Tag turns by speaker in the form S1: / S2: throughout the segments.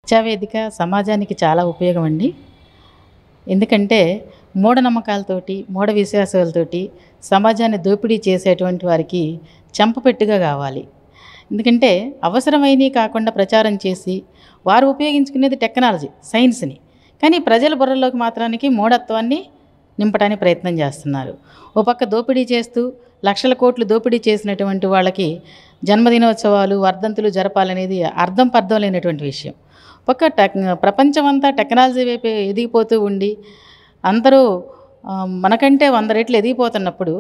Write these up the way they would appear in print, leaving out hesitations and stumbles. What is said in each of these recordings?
S1: శిక్షావేదిక సమాజానికి చాలా ఉపయోగం అండి. ఎందుకంటే మూఢనమ్మకాలతోటి, మూఢ విశ్వాసాలతోటి సమాజాన్ని దోపిడీ చేసేటువంటి వారికి చెంపపెట్టుగా కావాలి. ఎందుకంటే అవసరమైనవి కాకుండా ప్రచారం చేసి వారు ఉపయోగించుకునేది టెక్నాలజీ, సైన్స్ని. కానీ ప్రజల బుర్రలోకి మాత్రానికి మూఢత్వాన్ని నింపడానికి ప్రయత్నం చేస్తున్నారు. ఓ పక్క దోపిడీ చేస్తూ లక్షల కోట్లు దోపిడీ చేసినటువంటి వాళ్ళకి జన్మదినోత్సవాలు, వర్ధంతులు జరపాలనేది అర్థం పర్థం లేనటువంటి విషయం. ఒక ప్రపంచమంతా టెక్నాలజీ వైపు ఎదిగిపోతూ ఉండి అందరూ మనకంటే 100 రెట్లు ఎదిగిపోతున్నప్పుడు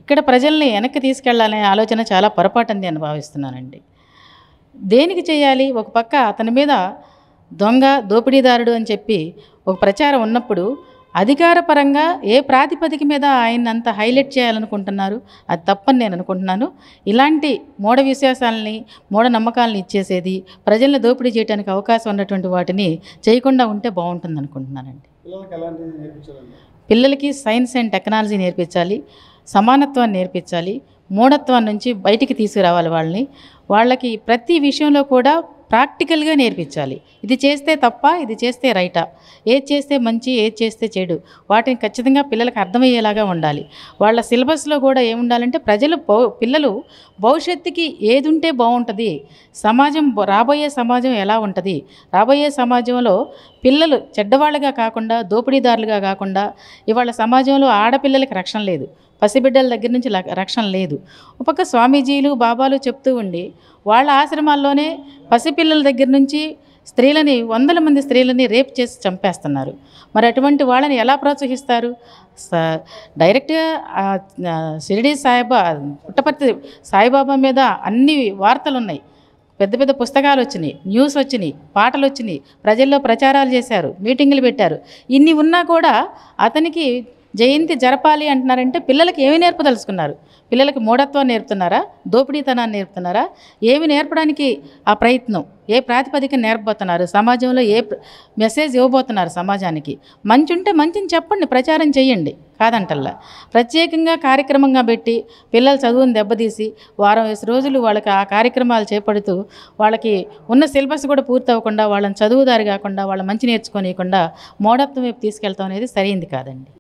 S1: ఇక్కడ ప్రజల్ని వెనక్కి తీసుకెళ్లాలనే ఆలోచన చాలా పొరపాటని నేను భావిస్తున్నానండి. దేనికి చేయాలి? ఒక పక్క అతని మీద దొంగ, దోపిడీదారుడు అని చెప్పి ఒక ప్రచారం ఉన్నప్పుడు అధికారపరంగా ఏ ప్రాతిపదిక మీద ఆయన అంత హైలైట్ చేయాలనుకుంటున్నారు? అది తప్పని నేను అనుకుంటున్నాను. ఇలాంటి మూఢ విశ్వాసాలని, మూఢనమ్మకాలను ఇచ్చేసేది, ప్రజల్ని దోపిడీ చేయడానికి అవకాశం ఉన్నటువంటి వాటిని చేయకుండా ఉంటే బాగుంటుంది అనుకుంటున్నానండి. పిల్లలకి సైన్స్ అండ్ టెక్నాలజీ నేర్పించాలి, సమానత్వాన్ని నేర్పించాలి, మూఢత్వం నుంచి బయటికి తీసుకురావాలి వాళ్ళకి ప్రతి విషయంలో కూడా ప్రాక్టికల్గా నేర్పించాలి. ఇది చేస్తే తప్ప, ఇది చేస్తే రైటా, ఏది చేస్తే మంచి, ఏది చేస్తే చెడు, వాటిని ఖచ్చితంగా పిల్లలకు అర్థమయ్యేలాగా ఉండాలి. వాళ్ళ సిలబస్లో కూడా ఏముండాలంటే పిల్లలు భవిష్యత్తుకి ఏది ఉంటే బాగుంటుంది, రాబోయే సమాజం ఎలా ఉంటుంది, రాబోయే సమాజంలో పిల్లలు చెడ్డవాళ్ళుగా కాకుండా, దోపిడీదారులుగా కాకుండా, ఇవాళ సమాజంలో ఆడపిల్లలకి రక్షణ లేదు, పసిబిడ్డల దగ్గర నుంచి రక్షణ లేదు. ఒక పక్క స్వామీజీలు, బాబాలు చెప్తూ ఉండి వాళ్ళ ఆశ్రమాల్లోనే పసిపిల్లల దగ్గర నుంచి స్త్రీలని, 100 మంది స్త్రీలని రేప్ చేసి చంపేస్తున్నారు. మరి అటువంటి వాళ్ళని ఎలా ప్రోత్సహిస్తారు? డైరెక్ట్గా షిరిడీ పుట్టపర్తి సాయిబాబా మీద అన్ని వార్తలు ఉన్నాయి, పెద్ద పెద్ద పుస్తకాలు వచ్చినాయి, న్యూస్ వచ్చినాయి, పాటలు వచ్చినాయి, ప్రజల్లో ప్రచారాలు చేశారు, మీటింగులు పెట్టారు. ఇన్ని ఉన్నా కూడా అతనికి జయంతి జరపాలి అంటున్నారంటే పిల్లలకి ఏమి నేర్పదలుచుకున్నారు? పిల్లలకి మూఢత్వాన్ని నేర్పుతున్నారా? దోపిడీతనాన్ని నేర్పుతున్నారా? ఏమి నేర్పడానికి ఆ ప్రయత్నం? ఏ ప్రాతిపదిక నేర్పబోతున్నారు? సమాజంలో ఏ మెసేజ్ ఇవ్వబోతున్నారు సమాజానికి? మంచి ఉంటే మంచిని చెప్పండి, ప్రచారం చేయండి, కాదంటల్లా. ప్రత్యేకంగా కార్యక్రమంగా పెట్టి పిల్లల చదువుని దెబ్బతీసి వారం 20 రోజులు వాళ్ళకి ఆ కార్యక్రమాలు చేపడుతూ వాళ్ళకి ఉన్న సిలబస్ కూడా పూర్తి అవ్వకుండా, వాళ్ళని చదువుదారి కాకుండా, వాళ్ళ మంచి నేర్చుకోనియకుండా మూఢత్వం వైపు తీసుకెళ్తాం అనేది సరైంది కాదండి.